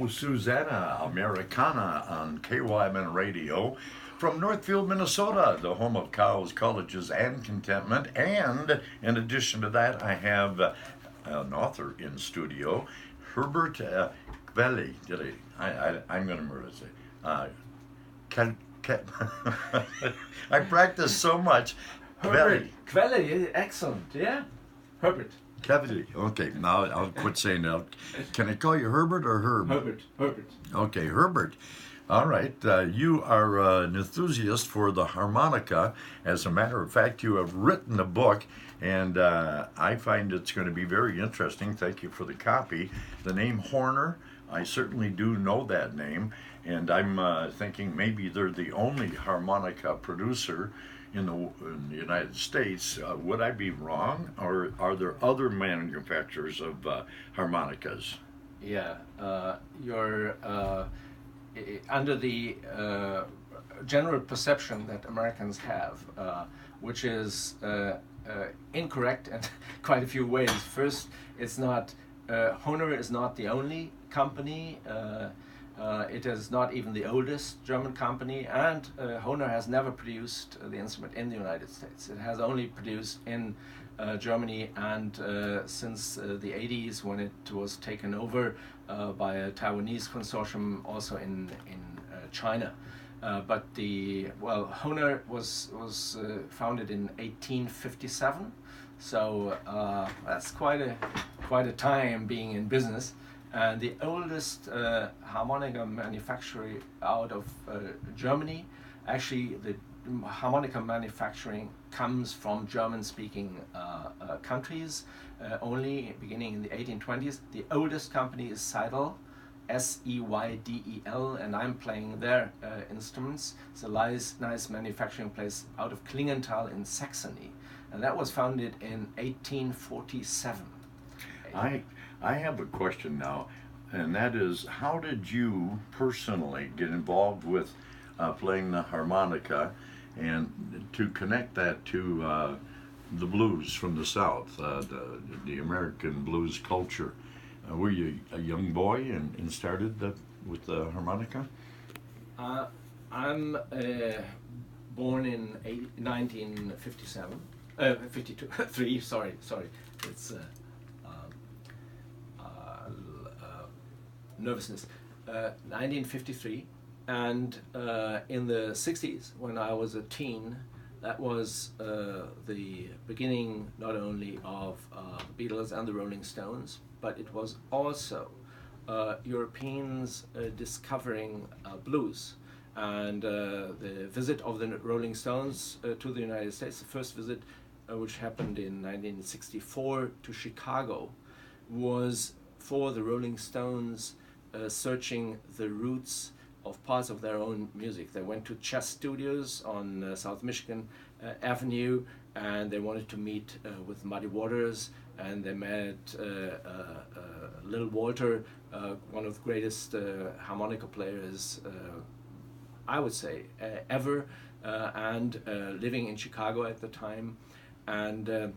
Oh, Susanna Americana on KYMN Radio from Northfield, Minnesota, the home of cows, colleges, and contentment. And in addition to that, I have an author in studio, Herbert Quelle. I'm going to murder it. Kel- I practice so much. Herbert Quelle, excellent. Yeah, Herbert. Cavity. Okay, now I'll quit saying that. Can I call you Herbert or Herb? Herbert. Okay, Herbert. All right, you are an enthusiast for the harmonica. As a matter of fact, you have written a book, and I find it's going to be very interesting. Thank you for the copy. The name Horner, I certainly do know that name, and I'm thinking maybe they're the only harmonica producer in the United States. Would I be wrong, or are there other manufacturers of harmonicas? Yeah, you're under the general perception that Americans have, which is incorrect in quite a few ways. First, it's not Hohner is not the only company. It is not even the oldest German company, and Hohner has never produced the instrument in the United States. It has only produced in Germany, and since the 80s, when it was taken over by a Taiwanese consortium, also in China. But Hohner was founded in 1857, so that's quite a time being in business. And the oldest harmonica manufacturer out of Germany, actually the harmonica manufacturing comes from German-speaking countries, only beginning in the 1820s. The oldest company is Seidel, Seydel, and I'm playing their instruments. It's a nice manufacturing place out of Klingenthal in Saxony, and that was founded in 1847. I have a question now, and that is, how did you personally get involved with playing the harmonica, and to connect that to the blues from the South, the American blues culture? Were you a young boy and started with the harmonica? I'm born in 1957, 53. Sorry. It's nervousness. 1953, and in the 60s, when I was a teen, that was the beginning not only of the Beatles and the Rolling Stones, but it was also Europeans discovering blues. And the visit of the Rolling Stones to the United States, the first visit, which happened in 1964 to Chicago, was for the Rolling Stones searching the roots of parts of their own music. They went to Chess Studios on South Michigan Avenue, and they wanted to meet with Muddy Waters, and they met Little Walter, one of the greatest harmonica players, I would say, ever, and living in Chicago at the time. And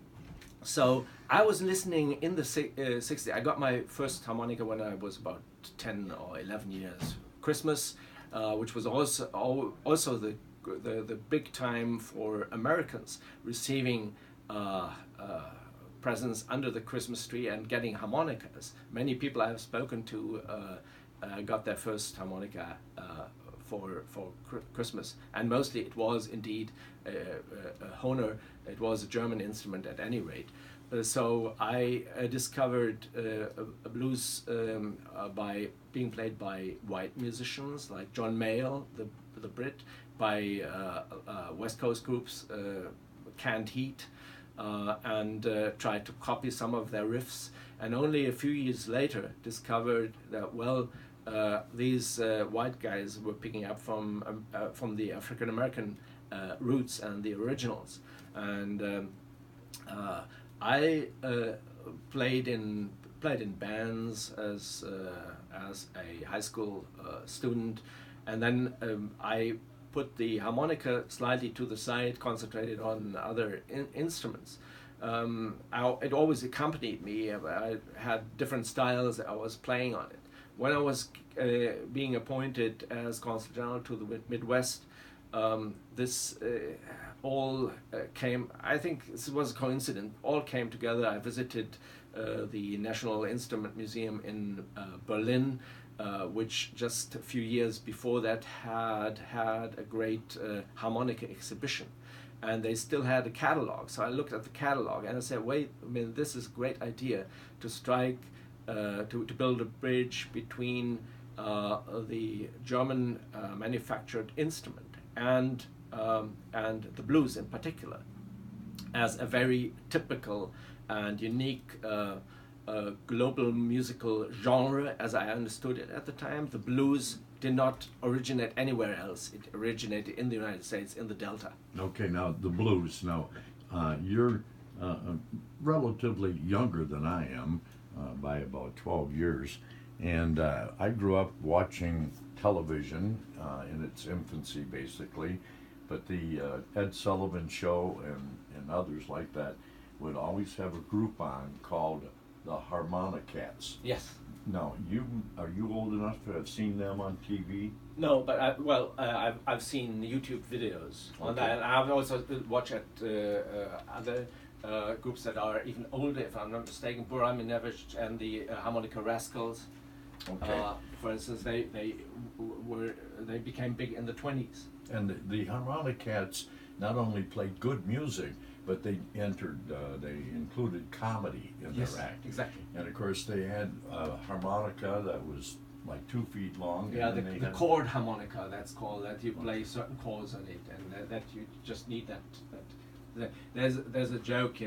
so I was listening in the 60s. I got my first harmonica when I was about 10 or 11 years. Christmas, which was also the big time for Americans receiving presents under the Christmas tree and getting harmonicas. Many people I have spoken to got their first harmonica for Christmas, and mostly it was indeed a Hohner. It was a German instrument at any rate. So I discovered a blues by being played by white musicians like John Mayall, the Brit, by West Coast groups, Canned Heat, and tried to copy some of their riffs. And only a few years later discovered that these white guys were picking up from the African American roots and the originals. And I played in bands as a high school student, and then I put the harmonica slightly to the side, concentrated on other instruments. It always accompanied me. I had different styles I was playing on it. when I was being appointed as Consul General to the Midwest, this all came, I think this was a coincidence, all came together. I visited the National Instrument Museum in Berlin, which just a few years before that had a great harmonica exhibition. And they still had a catalog. So I looked at the catalog and I said, wait a minute, this is a great idea to strike, to build a bridge between the German manufactured instrument and the blues in particular, as a very typical and unique global musical genre, as I understood it at the time. The blues did not originate anywhere else. It originated in the United States, in the Delta. Okay, now the blues. Now, you're relatively younger than I am by about 12 years, and I grew up watching television in its infancy, basically, but the Ed Sullivan Show and others like that would always have a group on called the Harmonicas. Yes. Now, are you old enough to have seen them on TV? No, but I've seen YouTube videos on that, and I've also watched other groups that are even older, if I'm not mistaken, Buram Inevich and the Harmonica Rascals. Okay. For instance, they became big in the 20s. And the Harmonicats not only played good music, but they included comedy in Yes, their act. exactly. And of course they had a harmonica that was like 2 feet long. Yeah, and the chord harmonica, that's called, that you play certain chords on it, and that you just need that. There's a joke,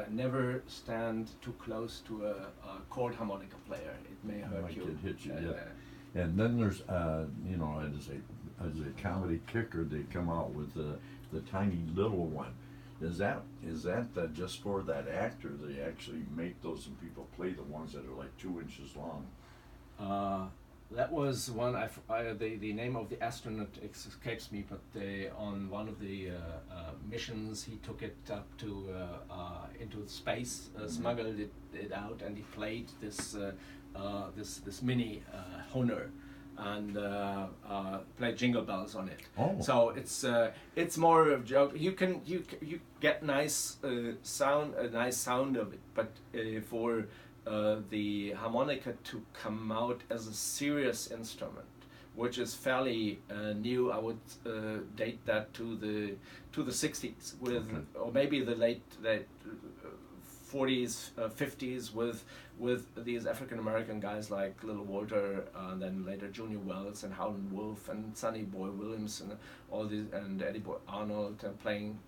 never stand too close to a chord harmonica player. It may hurt you. It hit you, yeah. And then there's, as a comedy kicker, they come out with the tiny little one. Is that just for that actor? They actually make those and people play the ones that are like 2 inches long. That was one. The name of the astronaut escapes me, but on one of the missions, he took it up to into space, smuggled it out, and he played this mini Honer, and play Jingle Bells on it. Oh. So it's more of a joke. You get nice sound, a nice sound of it, but for the harmonica to come out as a serious instrument, which is fairly new, I would date that to the 60s with, or maybe the late 40s, 50s with these African American guys like Little Walter, and then later Junior Wells and Howlin' Wolf and Sonny Boy Williams and all these, and Eddie Boy Arnold playing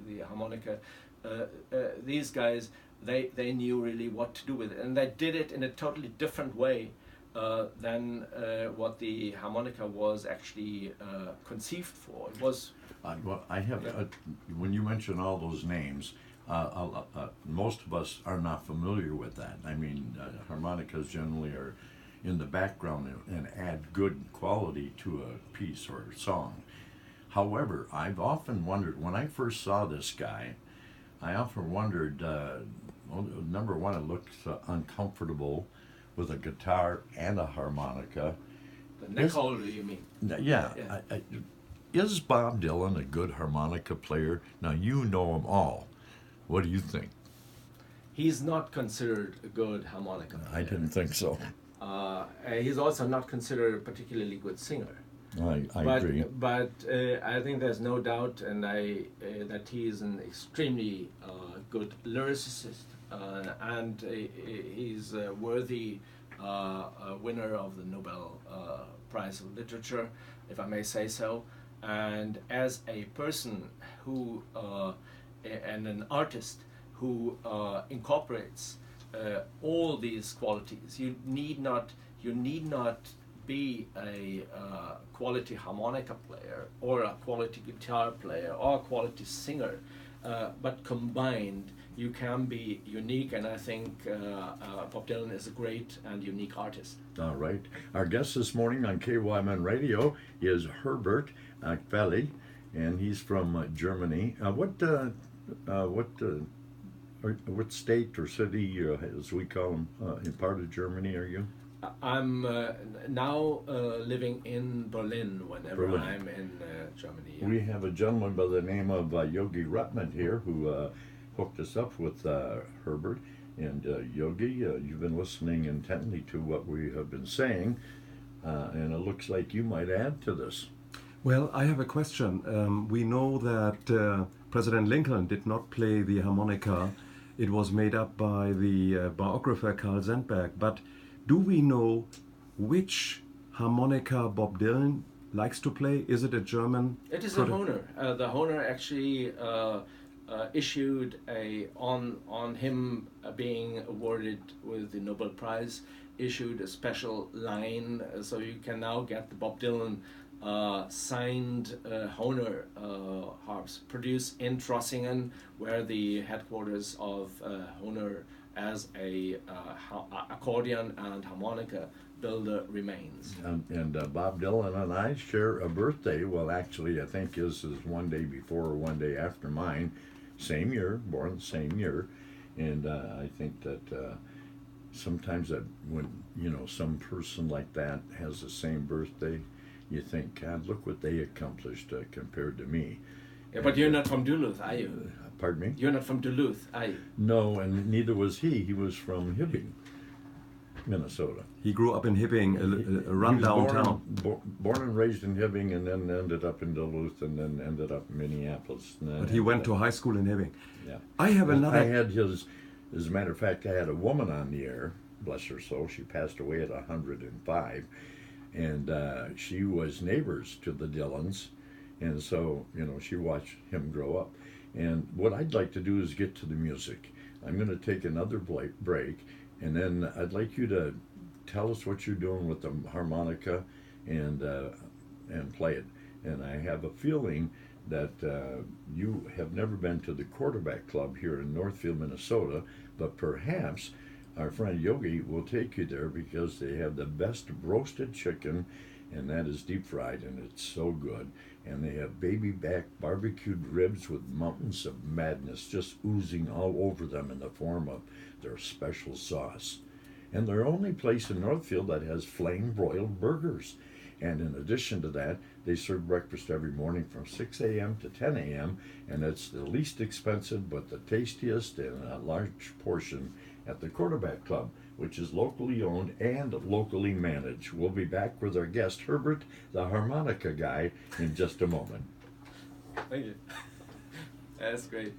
the harmonica. These guys, they knew really what to do with it, and they did it in a totally different way than what the harmonica was actually conceived for. It was. Well, I have. When you mention all those names, most of us are not familiar with that. I mean, harmonicas generally are in the background and add good quality to a piece or a song. However, I've often wondered, when I first saw this guy, I often wondered, number one, it looks uncomfortable with a guitar and a harmonica. The neck holder, you mean? Yeah. Is Bob Dylan a good harmonica player? Now, you know them all. What do you think? He's not considered a good harmonica player. I didn't think so. He's also not considered a particularly good singer. I agree. But I think there's no doubt, and that he is an extremely good lyricist, and he's a worthy winner of the Nobel Prize of Literature, if I may say so. And as a person who and an artist who incorporates all these qualities, you need not be a quality harmonica player or a quality guitar player or a quality singer, but combined you can be unique, and I think Bob Dylan is a great and unique artist. All right. Our guest this morning on KYMN Radio is Herbert Quelle, and he's from Germany. What state or city, as we call them, in part of Germany are you? I'm now living in Berlin whenever Berlin. I'm in Germany. Yeah. We have a gentleman by the name of Yogi Rutman here who hooked us up with Herbert. And Yogi, you've been listening intently to what we have been saying, and it looks like you might add to this. Well, I have a question. We know that President Lincoln did not play the harmonica. It was made up by the biographer Carl Sandburg. But do we know which harmonica Bob Dylan likes to play? Is it a German? It is a Hohner. The Hohner actually issued on him being awarded with the Nobel Prize, issued a special line, so you can now get the Bob Dylan signed Hohner harps produced in Trossingen, where the headquarters of Hohner as a accordion and harmonica builder remains. And Bob Dylan and I share a birthday. Well, actually, I think his is one day before or one day after mine. Same year, born the same year. And I think that sometimes that when, some person like that has the same birthday, you think, God, look what they accomplished compared to me. Yeah, but you're not from Duluth, are you? Pardon me? You're not from Duluth, are you? No, and neither was he. He was from Hibbing, Minnesota. He grew up in Hibbing, a rundown town. Born and raised in Hibbing, and then ended up in Duluth, and then ended up in Minneapolis. But he went to high school in Hibbing. Yeah. I have another. I had his, as a matter of fact, I had a woman on the air, bless her soul. She passed away at 105, and she was neighbors to the Dylans, and so, she watched him grow up. And what I'd like to do is get to the music. I'm going to take another break, and then I'd like you to tell us what you're doing with the harmonica and play it. And I have a feeling that you have never been to the Quarterback Club here in Northfield, Minnesota, but perhaps our friend Yogi will take you there because they have the best roasted chicken, and that is deep fried, and it's so good. And they have baby back barbecued ribs with mountains of madness just oozing all over them in the form of their special sauce. And they're the only place in Northfield that has flame broiled burgers. And in addition to that, they serve breakfast every morning from 6 a.m. to 10 a.m. And it's the least expensive but the tastiest and a large portion at the Quarterback Club, which is locally owned and locally managed. We'll be back with our guest, Herbert, the harmonica guy, in just a moment. Thank you. That's great.